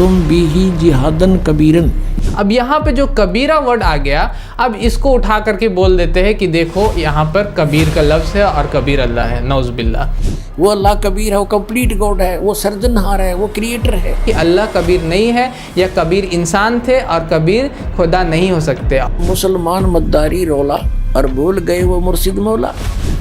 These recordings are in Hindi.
तुम बिही जिहादन कबीरन। अब यहाँ पे जो कबीरा वर्ड आ गया, अब इसको उठा करके बोल देते हैं कि देखो यहाँ पर कबीर का लफ्ज़ है और कबीर अल्लाह है, नौज़ुबिल्लाह। वो अल्लाह कबीर है, वो कंप्लीट गॉड है, वो सर्जनहार है, वो क्रिएटर है। कि अल्लाह कबीर नहीं है या कबीर इंसान थे और कबीर खुदा नहीं हो सकते। मुसलमान मद्दारी रोला और भूल गए वो मुर्शिद मौला।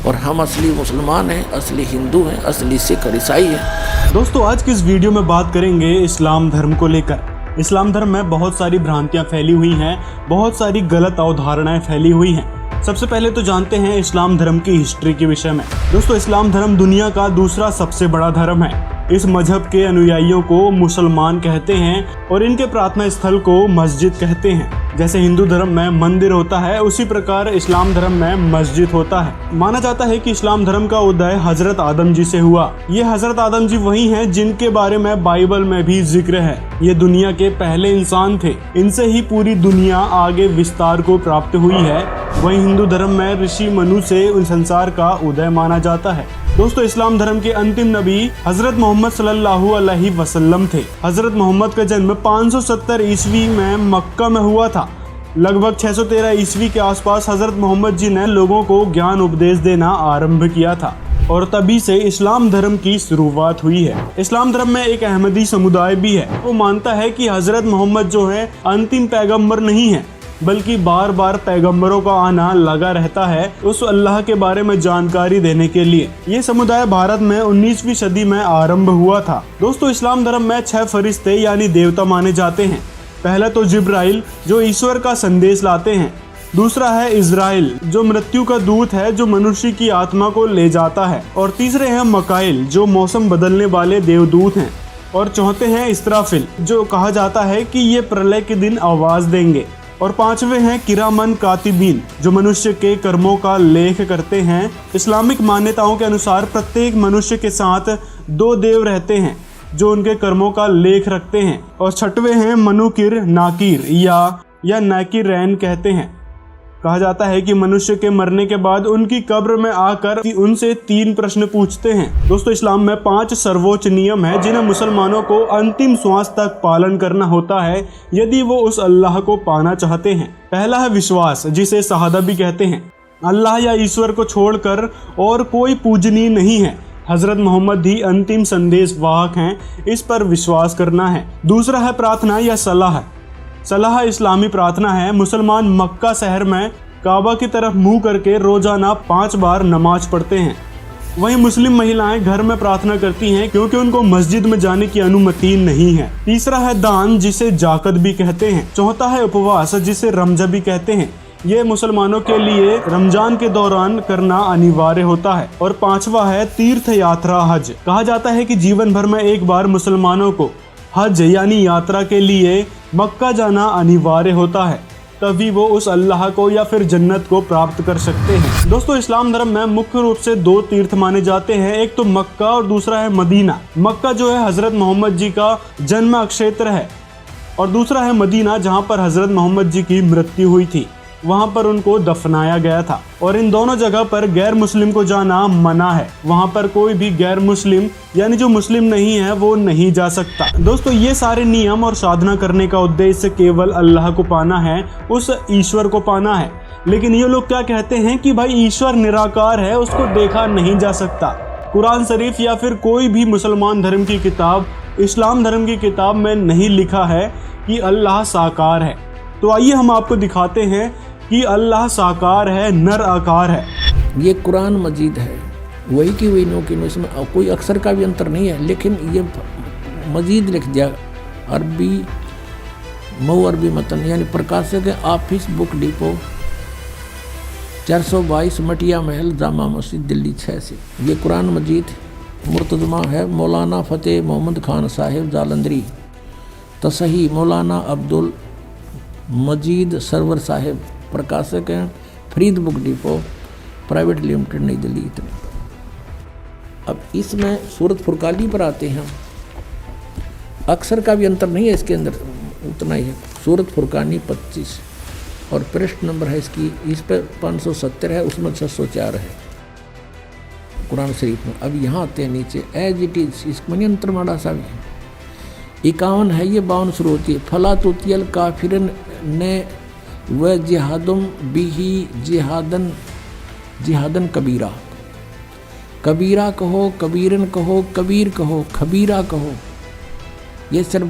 और हम असली मुसलमान हैं, असली हिंदू हैं, असली सिख और ईसाई हैं। दोस्तों, आज की इस वीडियो में बात करेंगे इस्लाम धर्म को लेकर। इस्लाम धर्म में बहुत सारी भ्रांतियां फैली हुई हैं, बहुत सारी गलत अवधारणाएं फैली हुई हैं। सबसे पहले तो जानते हैं इस्लाम धर्म की हिस्ट्री के विषय में। दोस्तों, इस्लाम धर्म दुनिया का दूसरा सबसे बड़ा धर्म है। इस मजहब के अनुयायियों को मुसलमान कहते हैं और इनके प्रार्थना स्थल को मस्जिद कहते हैं। जैसे हिंदू धर्म में मंदिर होता है, उसी प्रकार इस्लाम धर्म में मस्जिद होता है। माना जाता है कि इस्लाम धर्म का उदय हजरत आदम जी से हुआ। ये हजरत आदम जी वही हैं जिनके बारे में बाइबल में भी जिक्र है। ये दुनिया के पहले इंसान थे। इनसे ही पूरी दुनिया आगे विस्तार को प्राप्त हुई है। वहीं हिंदू धर्म में ऋषि मनु से संसार का उदय माना जाता है। दोस्तों, इस्लाम धर्म के अंतिम नबी हजरत मोहम्मद सल्लल्लाहु अलैहि वसल्लम थे। हजरत मोहम्मद का जन्म 570 ईस्वी में मक्का में हुआ था। लगभग 613 ईस्वी के आसपास हजरत मोहम्मद जी ने लोगों को ज्ञान उपदेश देना आरंभ किया था और तभी से इस्लाम धर्म की शुरुआत हुई है। इस्लाम धर्म में एक अहमदी समुदाय भी है। वो मानता है कि हजरत मोहम्मद जो है अंतिम पैगंबर नहीं है, बल्कि बार बार पैगंबरों का आना लगा रहता है उस अल्लाह के बारे में जानकारी देने के लिए। ये समुदाय भारत में 19वीं सदी में आरंभ हुआ था। दोस्तों, इस्लाम धर्म में 6 फरिश्ते यानी देवता माने जाते हैं। पहला तो जिब्राइल जो ईश्वर का संदेश लाते हैं। दूसरा है इज़राइल जो मृत्यु का दूत है, जो मनुष्य की आत्मा को ले जाता है। और तीसरे हैं मकाइल जो मौसम बदलने वाले देवदूत हैं। और चौथे हैं इस्राफिल जो कहा जाता है कि ये प्रलय के दिन आवाज देंगे। और पांचवे हैं किरामन कातिबीन जो मनुष्य के कर्मों का लेख करते हैं। इस्लामिक मान्यताओं के अनुसार प्रत्येक मनुष्य के साथ 2 देव रहते हैं जो उनके कर्मों का लेख रखते हैं। और छठवें हैं मनुकिर नाकिर या नाकिरैन कहते हैं। कहा जाता है कि मनुष्य के मरने के बाद उनकी कब्र में आकर उनसे 3 प्रश्न पूछते हैं। दोस्तों, इस्लाम में 5 सर्वोच्च नियम है जिन्हें मुसलमानों को अंतिम श्वास तक पालन करना होता है यदि वो उस अल्लाह को पाना चाहते हैं। पहला है विश्वास, जिसे शहादा भी कहते हैं। अल्लाह या ईश्वर को छोड़कर और कोई पूजनीय नहीं है। हजरत मोहम्मद ही अंतिम संदेश वाहक हैं, इस पर विश्वास करना है। दूसरा है प्रार्थना या सलाह। सलाह इस्लामी प्रार्थना है। मुसलमान मक्का शहर में काबा की तरफ मुंह करके रोजाना 5 बार नमाज पढ़ते हैं। वहीं मुस्लिम महिलाएं घर में प्रार्थना करती हैं क्योंकि उनको मस्जिद में जाने की अनुमति नहीं है। तीसरा है दान, जिसे जाकत भी कहते हैं। चौथा है उपवास, जिसे रमजा भी कहते हैं। ये मुसलमानों के लिए रमजान के दौरान करना अनिवार्य होता है। और पांचवा है तीर्थ यात्रा हज। कहा जाता है कि जीवन भर में एक बार मुसलमानों को हज यानी यात्रा के लिए मक्का जाना अनिवार्य होता है, तभी वो उस अल्लाह को या फिर जन्नत को प्राप्त कर सकते हैं। दोस्तों, इस्लाम धर्म में मुख्य रूप से 2 तीर्थ माने जाते हैं। एक तो मक्का और दूसरा है मदीना। मक्का जो है हजरत मोहम्मद जी का जन्म क्षेत्र है और दूसरा है मदीना जहाँ पर हजरत मोहम्मद जी की मृत्यु हुई थी, वहाँ पर उनको दफनाया गया था। और इन दोनों जगह पर गैर मुस्लिम को जाना मना है। वहाँ पर कोई भी गैर मुस्लिम यानी जो मुस्लिम नहीं है वो नहीं जा सकता। दोस्तों, ये सारे नियम और साधना करने का उद्देश्य केवल अल्लाह को पाना है, उस ईश्वर को पाना है। लेकिन ये लोग क्या कहते हैं कि भाई ईश्वर निराकार है, उसको देखा नहीं जा सकता। कुरान शरीफ या फिर कोई भी मुसलमान धर्म की किताब, इस्लाम धर्म की किताब में नहीं लिखा है कि अल्लाह साकार है। तो आइए हम आपको दिखाते हैं कि अल्लाह साकार है, नर आकार है। ये कुरान मजीद है, वही की वही नो की नो, इसमें कोई अक्षर का भी अंतर नहीं है। लेकिन ये मजीद लिख दिया अरबी मऊ अरबी मतन यानी प्रकाशक है ऑफिस बुक डिपो 422 मटिया महल जामा मस्जिद दिल्ली 6 से। ये कुरान मजीद मुर्तजमा है मौलाना फ़तेह मोहम्मद खान साहिब जालंधरी। तसही मौलाना अब्दुल मजीद सरवर साहिब। प्रकाशक हैं Farid book depot private limited नई दिल्ली। इतने अब इसमें सूरत फुरकानी पर आते हैं। अक्षर का भी अंतर नहीं है इसके अंदर, उतना ही है। सूरत फुरकानी 25 और पृष्ठ नंबर है इसकी, इस पर 570 है, उसमें 604 है कुरान शरीफ में। अब यहाँ आते हैं नीचे एज इट इज़, इसमें अंतर माड़ा सा भी है। 51 है, ये 52 शुरू होती है। फला तुतियल काफिरन ने व जिहादुम बिही जिहादन कबीरा। कबीरा कहो, कबीरन कहो, कबीर कहो, खबीरा कहो। ये सिर्फ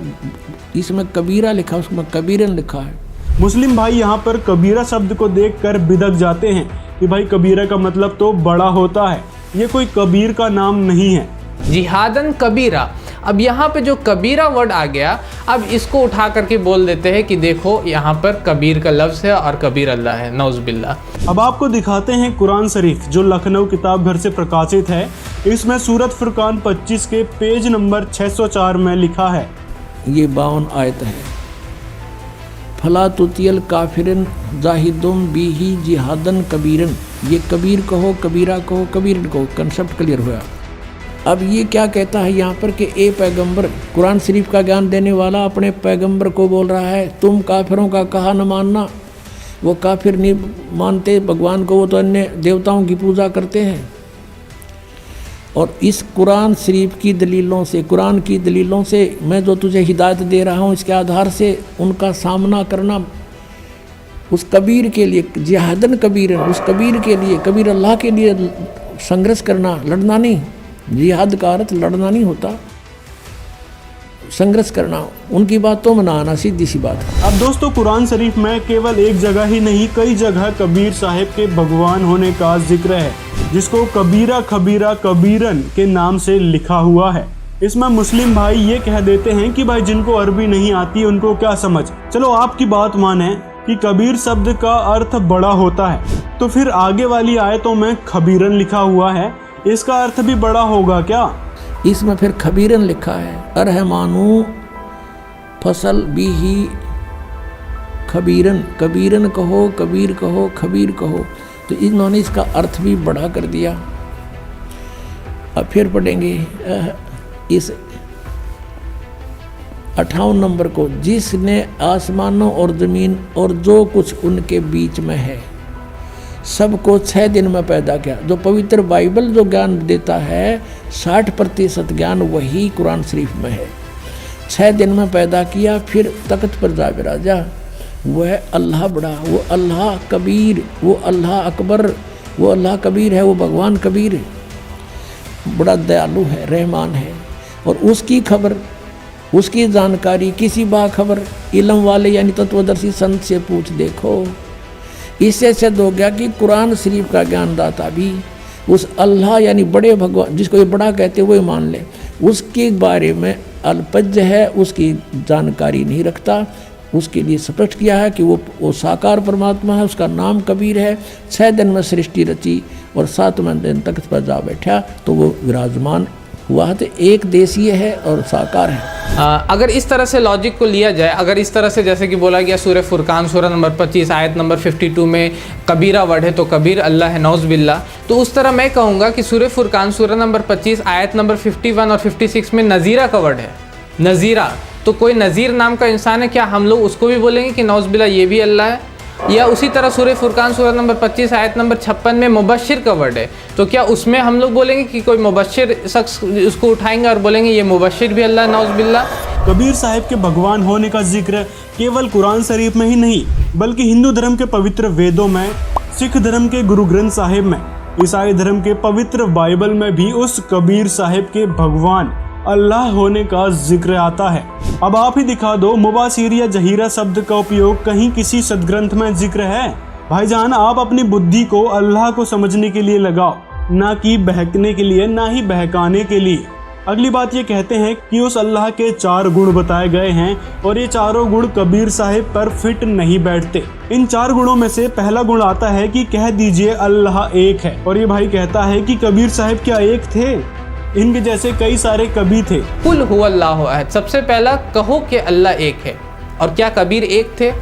इसमें कबीरा लिखा, उसमें कबीरन लिखा है। मुस्लिम भाई यहाँ पर कबीरा शब्द को देखकर बिदक जाते हैं कि भाई कबीरा का मतलब तो बड़ा होता है, ये कोई कबीर का नाम नहीं है। जिहादन कबीरा। अब यहाँ पे जो कबीरा वर्ड आ गया, अब इसको उठा करके बोल देते हैं कि देखो यहाँ पर कबीर का लफ्ज़ है और कबीर अल्लाह है, नौज़ुबिल्लाह। अब आपको दिखाते हैं कुरान शरीफ जो लखनऊ किताब घर से प्रकाशित है। इसमें सूरत फुरकान 25 के पेज नंबर 604 में लिखा है, ये 52 आयत है। फला तुतियल काफिरन जाहिदुम बिही जिहादन कबीरन। ये कबीर कहो, कबीरा कहो, कबीरन कहो, कंसेप्ट क्लियर हुआ। अब ये क्या कहता है यहाँ पर कि ए पैगंबर, कुरान शरीफ का ज्ञान देने वाला अपने पैगंबर को बोल रहा है तुम काफिरों का कहा न मानना। वो काफिर नहीं मानते भगवान को, वो तो अन्य देवताओं की पूजा करते हैं। और इस कुरान शरीफ की दलीलों से, कुरान की दलीलों से मैं जो तुझे हिदायत दे रहा हूँ, इसके आधार से उनका सामना करना उस कबीर के लिए, जिहादन कबीर, उस कबीर के लिए, कबीर अल्लाह के लिए संघर्ष करना, लड़ना नहीं। जिहाद का अर्थ लड़ना नहीं होता, संघर्ष करना, उनकी बातों में ना आना, सीधी सी बात है। अब दोस्तों कुरान शरीफ में केवल एक जगह ही नहीं, कई जगह कबीर साहिब के भगवान होने का जिक्र है, जिसको कबीरा खबीरा कबीरन के नाम से लिखा हुआ है। इसमें मुस्लिम भाई ये कह देते हैं कि भाई जिनको अरबी नहीं आती उनको क्या समझ। चलो आपकी बात माने कि कबीर शब्द का अर्थ बड़ा होता है, तो फिर आगे वाली आयतों में खबीरन लिखा हुआ है, इसका अर्थ भी बड़ा होगा क्या? इसमें फिर खबीरन लिखा है, अरहमानु फसल बिही खबीरन। कबीरन कहो, कबीर कहो, खबीर कहो, तो इन्होंने इसका अर्थ भी बड़ा कर दिया। अब फिर पढ़ेंगे इस 58 नंबर को, जिसने आसमानों और ज़मीन और जो कुछ उनके बीच में है सबको 6 दिन में पैदा किया। जो पवित्र बाइबल जो ज्ञान देता है 60% ज्ञान वही कुरान शरीफ में है। 6 दिन में पैदा किया, फिर तख्त पर जा विराजा। वह अल्लाह बड़ा, वो अल्लाह कबीर, वो अल्लाह अकबर, वो अल्लाह कबीर है, वो भगवान कबीर है, बड़ा दयालु है, रहमान है। और उसकी खबर, उसकी जानकारी किसी बाखबर इल्म वाले यानी तत्वदर्शी संत से पूछ देखो। इससे सिद्ध हो गया कि कुरान शरीफ का ज्ञानदाता भी उस अल्लाह यानी बड़े भगवान, जिसको ये बड़ा कहते हैं, वो मान ले, उसके बारे में अल्पज्ज है, उसकी जानकारी नहीं रखता। उसके लिए स्पष्ट किया है कि वो साकार परमात्मा है, उसका नाम कबीर है। 6 दिन में सृष्टि रची और 7वें दिन तख्त पर जा बैठा, तो वो विराजमान हुआ। तो एक देशीय है और साकार है। अगर इस तरह से लॉजिक को लिया जाए, अगर इस तरह से जैसे कि बोला गया सूरह फुरकान सूरह नंबर 25 आयत नंबर 52 में कबीरा वर्ड है तो कबीर अल्लाह है, नौज़ बिल्लाह, तो उस तरह मैं कहूँगा कि सूरह फुरकान सूरह नंबर 25 आयत नंबर 51 और 56 में नज़ीरा का वर्ड है। नज़ीरा, तो कोई नज़ीर नाम का इंसान है, क्या हम लोग उसको भी बोलेंगे कि नौज़ बिल्लाह ये भी अल्लाह है? या उसी तरह सूरह फुरकान सूरह नंबर 25 आयत नंबर 56 में मुबश्शिर का वर्ड है, तो क्या उसमें हम लोग बोलेंगे कि कोई मुबश्शिर शख्स उसको उठाएंगे और बोलेंगे ये मुबश्शिर भी अल्लाह, नौज़ बिल्लाह? कबीर साहिब के भगवान होने का जिक्र केवल कुरान शरीफ में ही नहीं, बल्कि हिंदू धर्म के पवित्र वेदों में, सिख धर्म के गुरु ग्रंथ साहिब में, ईसाई धर्म के पवित्र बाइबल में भी उस कबीर साहिब के भगवान अल्लाह होने का जिक्र आता है। अब आप ही दिखा दो मुबाशिर या जहीरा शब्द का उपयोग कहीं किसी सदग्रंथ में जिक्र है? भाईजान, आप अपनी बुद्धि को अल्लाह को समझने के लिए लगाओ, ना कि बहकने के लिए, ना ही बहकाने के लिए। अगली बात ये कहते हैं कि उस अल्लाह के 4 गुण बताए गए हैं और ये चारों गुण कबीर साहिब पर फिट नहीं बैठते। इन 4 गुणों में से पहला गुण आता है कि कह दीजिए अल्लाह एक है, और ये भाई कहता है कि कबीर साहिब क्या एक थे? इनके जैसे कई सारे कबीर थे। कुल हुवल्लाहु अहद, सबसे पहला कहो कि अल्लाह एक है। और क्या कबीर एक थे?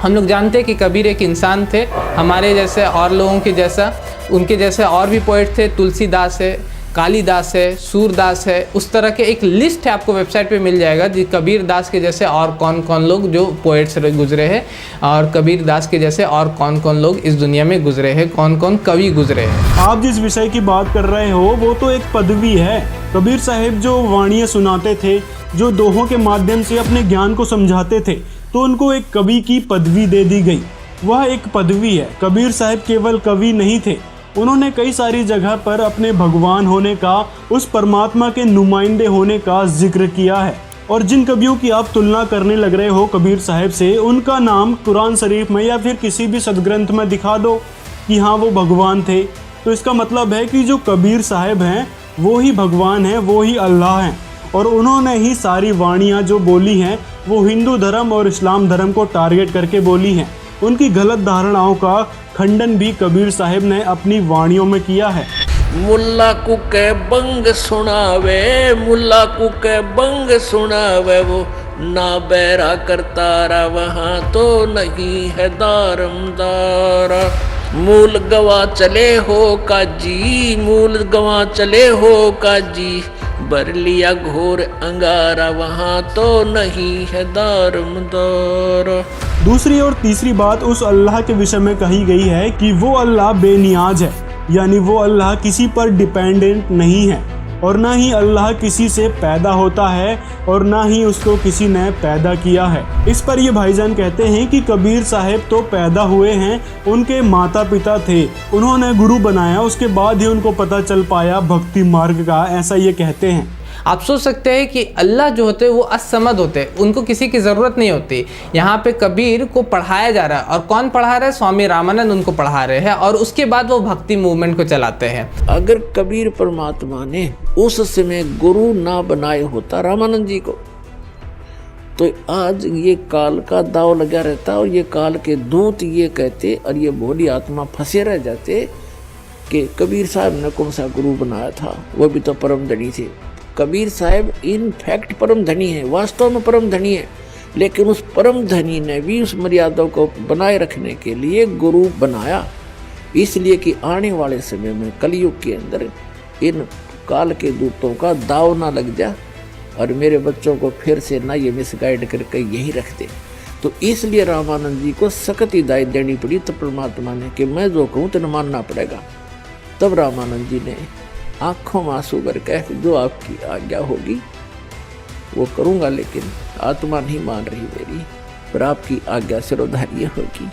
हम लोग जानते हैं कि कबीर एक इंसान थे, हमारे जैसे और लोगों के जैसा, उनके जैसे और भी पोइट थे, तुलसीदास है, कालिदास है, सूरदास है, उस तरह के एक लिस्ट है आपको वेबसाइट पे मिल जाएगा। कबीर दास के जैसे और कौन कौन लोग जो पोएट्स गुजरे हैं, और कबीर दास के जैसे और कौन कौन लोग इस दुनिया में गुजरे हैं, कौन कौन कवि गुजरे हैं। आप जिस विषय की बात कर रहे हो वो तो एक पदवी है। कबीर साहिब जो वाणियाँ सुनाते थे, जो दोहों के माध्यम से अपने ज्ञान को समझाते थे, तो उनको एक कवि की पदवी दे दी गई। वह एक पदवी है। कबीर साहिब केवल कवि नहीं थे, उन्होंने कई सारी जगह पर अपने भगवान होने का, उस परमात्मा के नुमाइंदे होने का जिक्र किया है। और जिन कवियों की आप तुलना करने लग रहे हो कबीर साहिब से, उनका नाम कुरान शरीफ में या फिर किसी भी सदग्रंथ में दिखा दो कि हाँ वो भगवान थे, तो इसका मतलब है कि जो कबीर साहिब हैं वो ही भगवान हैं, वो ही अल्लाह हैं। और उन्होंने ही सारी वाणियाँ जो बोली हैं वो हिंदू धर्म और इस्लाम धर्म को टारगेट करके बोली हैं। उनकी गलत धारणाओं का खंडन भी कबीर साहिब ने अपनी वाणियों में किया है। मुल्ला को के बंग सुनावे, मुल्ला को के बंग सुनावे, वो ना बैरा करता रा वहाँ तो नहीं है दारमदारा। मूल गवा चले हो काजी, मूल गवा चले हो काजी, बर लिया घोर अंगारा, वहाँ तो नहीं है दारमदारा। दूसरी और तीसरी बात उस अल्लाह के विषय में कही गई है कि वो अल्लाह बेनियाज है, यानी वो अल्लाह किसी पर डिपेंडेंट नहीं है, और ना ही अल्लाह किसी से पैदा होता है और ना ही उसको किसी ने पैदा किया है। इस पर ये भाईजान कहते हैं कि कबीर साहिब तो पैदा हुए हैं, उनके माता पिता थे, उन्होंने गुरु बनाया, उसके बाद ही उनको पता चल पाया भक्ति मार्ग का, ऐसा ये कहते हैं। आप सोच सकते हैं कि अल्लाह जो होते हैं वो असमद होते हैं, उनको किसी की ज़रूरत नहीं होती। यहाँ पे कबीर को पढ़ाया जा रहा है, और कौन पढ़ा रहा है? स्वामी रामानंद उनको पढ़ा रहे हैं, और उसके बाद वो भक्ति मूवमेंट को चलाते हैं। अगर कबीर परमात्मा ने उस समय गुरु ना बनाए होता रामानंद जी को, तो आज ये काल का दाव लगा रहता, और ये काल के दूत ये कहते और ये भोली आत्मा फंसे रह जाते कि कबीर साहब ने कौन सा गुरु बनाया था, वो भी तो परम धनी थे। कबीर साहब इन फैक्ट परम धनी है, वास्तव में परम धनी है, लेकिन उस परम धनी ने भी उस मर्यादा को बनाए रखने के लिए गुरु बनाया, इसलिए कि आने वाले समय में कलयुग के अंदर इन काल के दूतों का दाव ना लग जा और मेरे बच्चों को फिर से ना ये मिसगाइड करके यही रख दे। तो इसलिए रामानंद जी को सख्त हिदायत देनी पड़ी, तो परमात्मा ने कि मैं जो कहूँ तेने मानना पड़ेगा। तब रामानंद जी ने आंखों में आंसू करके जो आपकी आज्ञा होगी वो करूँगा, लेकिन आत्मा नहीं मान रही मेरी, पर आपकी आज्ञा सिरोधार्य होगी।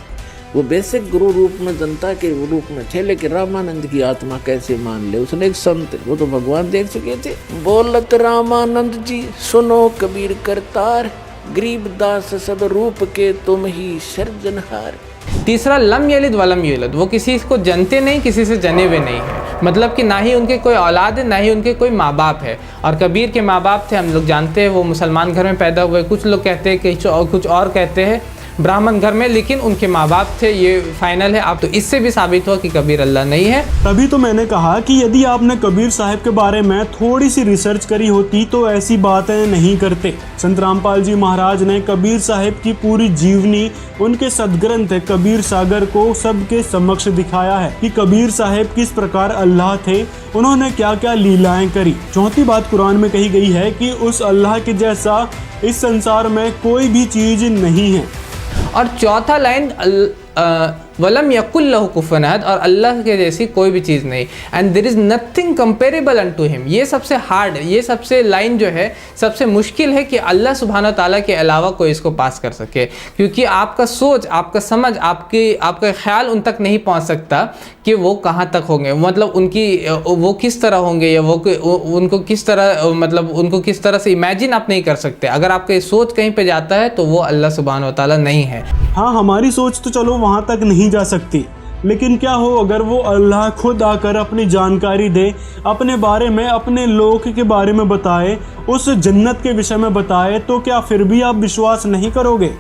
वो बेसिक गुरु रूप में जनता के रूप में थे, लेकिन रामानंद की आत्मा कैसे मान ले? उसने एक संत, वो तो भगवान देख चुके थे। बोलत रामानंद जी सुनो कबीर करतार, गरीब दास सब रूप के तुम ही सर्जनहार। तीसरा लम यलिद वलम यूलद, वो किसी को जनते नहीं, किसी से जने हुए नहीं है, मतलब कि ना ही उनके कोई औलाद है, ना ही उनके कोई माँ बाप है। और कबीर के माँ बाप थे, हम लोग जानते हैं, वो मुसलमान घर में पैदा हुए, कुछ लोग कहते हैं कि कुछ और कहते हैं ब्राह्मण घर में, लेकिन उनके माँ बाप थे, ये फाइनल है। आप तो इससे भी साबित हुआ कि कबीर अल्लाह नहीं है। तभी तो मैंने कहा कि यदि आपने कबीर साहिब के बारे में थोड़ी सी रिसर्च करी होती तो ऐसी बातें नहीं करते। संत रामपाल जी महाराज ने कबीर साहिब की पूरी जीवनी, उनके सदग्रंथ कबीर सागर को सबके समक्ष दिखाया है कि कबीर साहिब किस प्रकार अल्लाह थे, उन्होंने क्या क्या लीलाएं करी। चौथी बात कुरान में कही गई है कि उस अल्लाह के जैसा इस संसार में कोई भी चीज नहीं है। और चौथा लाइन वलम यकुल लहु कुफुवन अहद, और अल्लाह के जैसी कोई भी चीज़ नहीं, and there is nothing comparable unto him. ये सबसे हार्ड, ये सबसे लाइन जो है सबसे मुश्किल है कि अल्लाह सुब्हान ताला के अलावा कोई इसको पास कर सके, क्योंकि आपका सोच, आपका समझ, आपका ख्याल उन तक नहीं पहुंच सकता कि वो कहाँ तक होंगे, मतलब वो किस तरह होंगे, या उनको किस तरह, मतलब उनको किस तरह से इमेजिन आप नहीं कर सकते। अगर आपका सोच कहीं पे जाता है तो वो अल्लाह सुब्हान ताला नहीं है। हाँ, हमारी सोच तो चलो वहाँ तक नहीं जा सकती, लेकिन क्या हो अगर वो अल्लाह खुद आकर अपनी जानकारी दे, अपने बारे में, अपने लोक के बारे में बताए, उस जन्नत के विषय में बताए, तो क्या फिर भी आप विश्वास नहीं करोगे?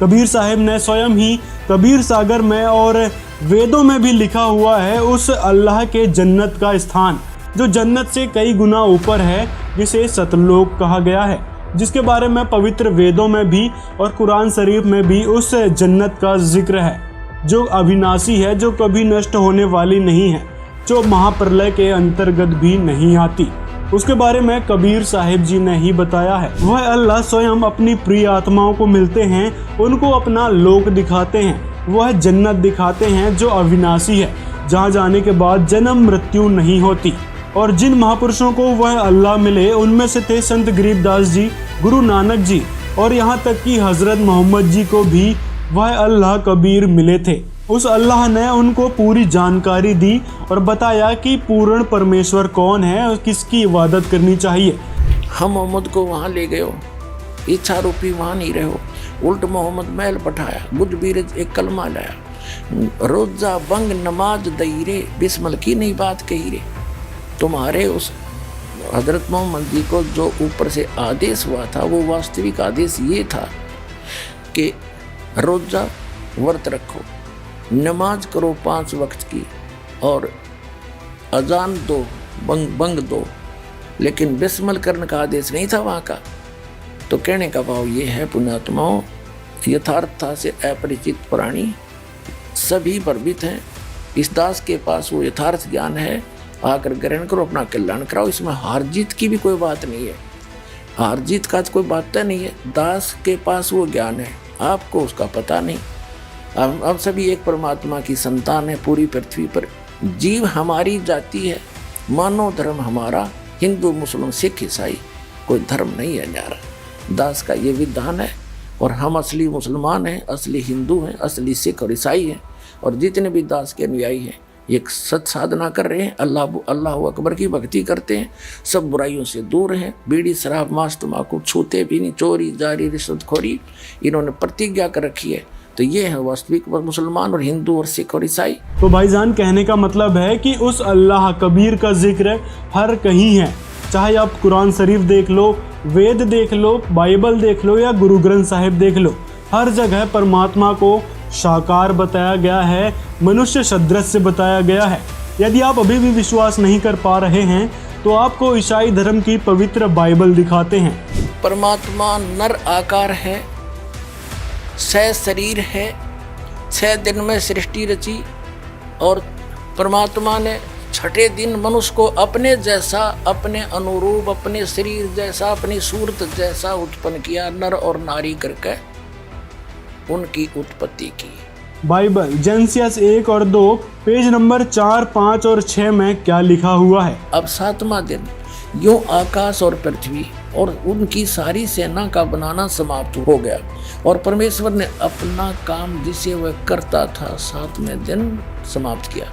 कबीर साहिब ने स्वयं ही कबीर सागर में और वेदों में भी लिखा हुआ है उस अल्लाह के जन्नत का स्थान, जो जन्नत से कई गुना ऊपर है, जिसे सतलोक कहा गया है, जिसके बारे में पवित्र वेदों में भी और कुरान शरीफ में भी उस जन्नत का जिक्र है, जो अविनाशी है, जो कभी नष्ट होने वाली नहीं है। जो महाप्रलय के अंतर्गत भी नहीं आती। उसके बारे में कबीर साहिब जी ने ही बताया है। वह अल्लाह स्वयं अपनी प्रिय आत्माओं को मिलते हैं, उनको अपना लोक दिखाते हैं। वह जन्नत दिखाते हैं जो अविनाशी है, जहाँ जाने के बाद जन्म मृत्यु नहीं होती। और जिन महापुरुषों को वह अल्लाह मिले उनमें से थे संत गरीबदास जी, गुरु नानक जी और यहाँ तक कि हजरत मोहम्मद जी को भी वह अल्लाह कबीर मिले थे। उस अल्लाह ने उनको पूरी जानकारी दी और बताया कि पूर्ण परमेश्वर कौन है और किसकी इबादत करनी चाहिए। हम मोहम्मद को वहाँ ले गए हो, इच्छा रूपी वहाँ नहीं रहे हो, उल्ट मोहम्मद महल पठाया, बुद्ध बीरज एक कलमा लाया, रोजा बंग नमाज दई रे, बिस्मिल की नहीं बात कही रे। तुम्हारे उस हजरत मोहम्मद जी को जो ऊपर से आदेश हुआ था वो वास्तविक आदेश ये था कि रोजा व्रत रखो, नमाज करो 5 वक्त की और अजान दो, बंग दो, लेकिन बिस्मिल करने का आदेश नहीं था वहाँ का। तो कहने का भाव ये है पुण्यात्माओं, यथार्थता से अपरिचित प्राणी सभी भ्रमित हैं। इस दास के पास वो यथार्थ ज्ञान है, आकर ग्रहण करो, अपना कल्याण कराओ। इसमें हार जीत की भी कोई बात नहीं है, हार जीत का कोई बात नहीं है। दास के पास वो ज्ञान है, आपको उसका पता नहीं। अब सभी एक परमात्मा की संतान है पूरी पृथ्वी पर। जीव हमारी जाति है, मानव धर्म हमारा हिंदू मुस्लिम सिख ईसाई, कोई धर्म नहीं है न्यारा। दास का ये विधान है और हम असली मुसलमान हैं, असली हिंदू हैं, असली सिख और ईसाई हैं। और जितने भी दास के अनुयायी हैं एक सत साधना कर रहे हैं, अल्लाह अकबर की भक्ति करते हैं, सब बुराइयों से दूर हैं, बीड़ी शराब मांस तम्बाकू छूते भी नहीं, चोरी जारी रिश्वतखोरी इन्होंने प्रतिज्ञा कर रखी है। तो ये है वास्तविक मुसलमान और हिंदू और सिख और ईसाई। तो भाईजान कहने का मतलब है कि उस अल्लाह कबीर का जिक्र हर कहीं है, चाहे आप कुरान शरीफ देख लो, वेद देख लो, बाइबल देख लो या गुरु ग्रंथ साहिब देख लो, हर जगह परमात्मा को साकार बताया गया है, मनुष्य सदृश से बताया गया है। यदि आप अभी भी विश्वास नहीं कर पा रहे हैं तो आपको ईसाई धर्म की पवित्र बाइबल दिखाते हैं। परमात्मा नर आकार है, 6 शरीर है, 6 दिन में सृष्टि रची और परमात्मा ने 6ठे दिन मनुष्य को अपने जैसा, अपने अनुरूप, अपने शरीर जैसा, अपनी सूरत जैसा उत्पन्न किया, नर और नारी करके उनकी उत्पत्ति की। बाइबल जेनेसिस 1 और 2 पेज नंबर 4, 5 और 6 में क्या लिखा हुआ है? अब 7वां दिन यूं आकाश और पृथ्वी और उनकी सारी सेना का बनाना समाप्त हो गया और परमेश्वर ने अपना काम जिसे वह करता था 7वें दिन समाप्त किया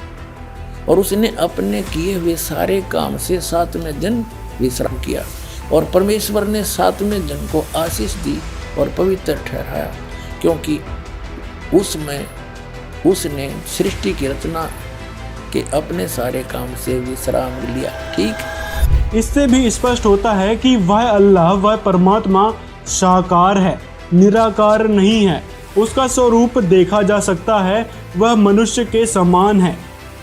और उसने अपने किए हुए सारे काम से 7वें दिन विश्राम किया। और परमेश्वर ने 7वें दिन को आशीष दी और पवित्र ठहराया, क्योंकि उसमें उसने सृष्टि की रचना के अपने सारे काम से विश्राम लिया। ठीक, इससे भी स्पष्ट होता है कि वह अल्लाह, वह परमात्मा साकार है, निराकार नहीं है। उसका स्वरूप देखा जा सकता है, वह मनुष्य के समान है।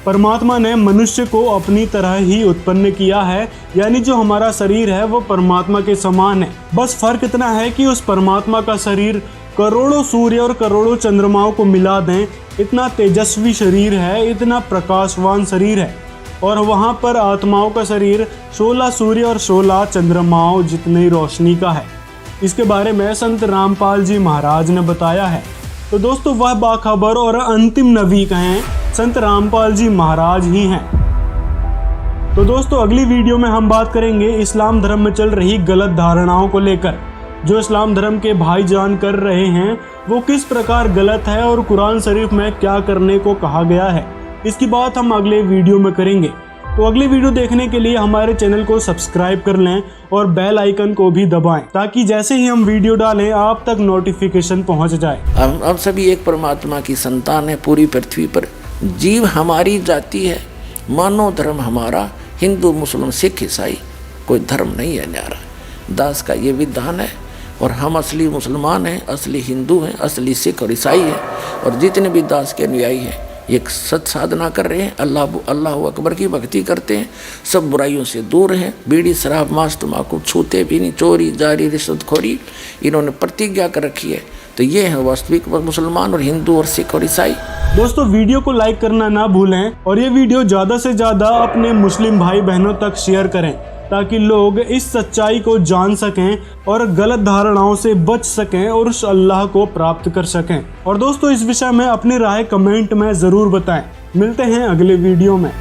परमात्मा ने मनुष्य को अपनी तरह ही उत्पन्न किया है, यानी जो हमारा शरीर है वो परमात्मा के समान है। बस फर्क इतना है कि उस परमात्मा का शरीर करोड़ों सूर्य और करोड़ों चंद्रमाओं को मिला दें, इतना तेजस्वी शरीर है, इतना प्रकाशवान शरीर है। और वहाँ पर आत्माओं का शरीर 16 सूर्य और 16 चंद्रमाओं जितनी रोशनी का है। इसके बारे में संत रामपाल जी महाराज ने बताया है। तो दोस्तों, वह बाखबर और अंतिम नबी कहें संत रामपाल जी महाराज ही हैं। तो दोस्तों, अगली वीडियो में हम बात करेंगे इस्लाम धर्म में चल रही गलत धारणाओं को लेकर। जो इस्लाम धर्म के भाईजान कर रहे हैं वो किस प्रकार गलत है और कुरान शरीफ में क्या करने को कहा गया है, इसकी बात हम अगले वीडियो में करेंगे। तो अगली वीडियो देखने के लिए हमारे चैनल को सब्सक्राइब कर लें और बेल आइकन को भी दबाएं, ताकि जैसे ही हम वीडियो डालें आप तक नोटिफिकेशन पहुंच जाए। हम सभी एक परमात्मा की संतान है पूरी पृथ्वी पर। जीव हमारी जाति है, मानव धर्म हमारा हिंदू मुस्लिम सिख ईसाई, कोई धर्म नहीं है न्यारा। दास का ये विधान है और हम असली मुसलमान हैं, असली हिंदू हैं, असली सिख और ईसाई हैं। और जितने भी दास के अनुयायी हैं एक सत साधना कर रहे हैं, अल्लाह अकबर की भक्ति करते हैं, सब बुराइयों से दूर हैं, बीड़ी शराब मांस तम्बाकू छूते भी नहीं, चोरी जारी रिश्वतखोरी इन्होंने प्रतिज्ञा कर रखी है। तो ये है वास्तविक मुसलमान और हिंदू और सिख और ईसाई। दोस्तों वीडियो को लाइक करना ना भूलें और ये वीडियो ज़्यादा से ज़्यादा अपने मुस्लिम भाई बहनों तक शेयर करें ताकि लोग इस सच्चाई को जान सकें और गलत धारणाओं से बच सकें और उस अल्लाह को प्राप्त कर सकें। और दोस्तों इस विषय में अपनी राय कमेंट में ज़रूर बताएं। मिलते हैं अगले वीडियो में।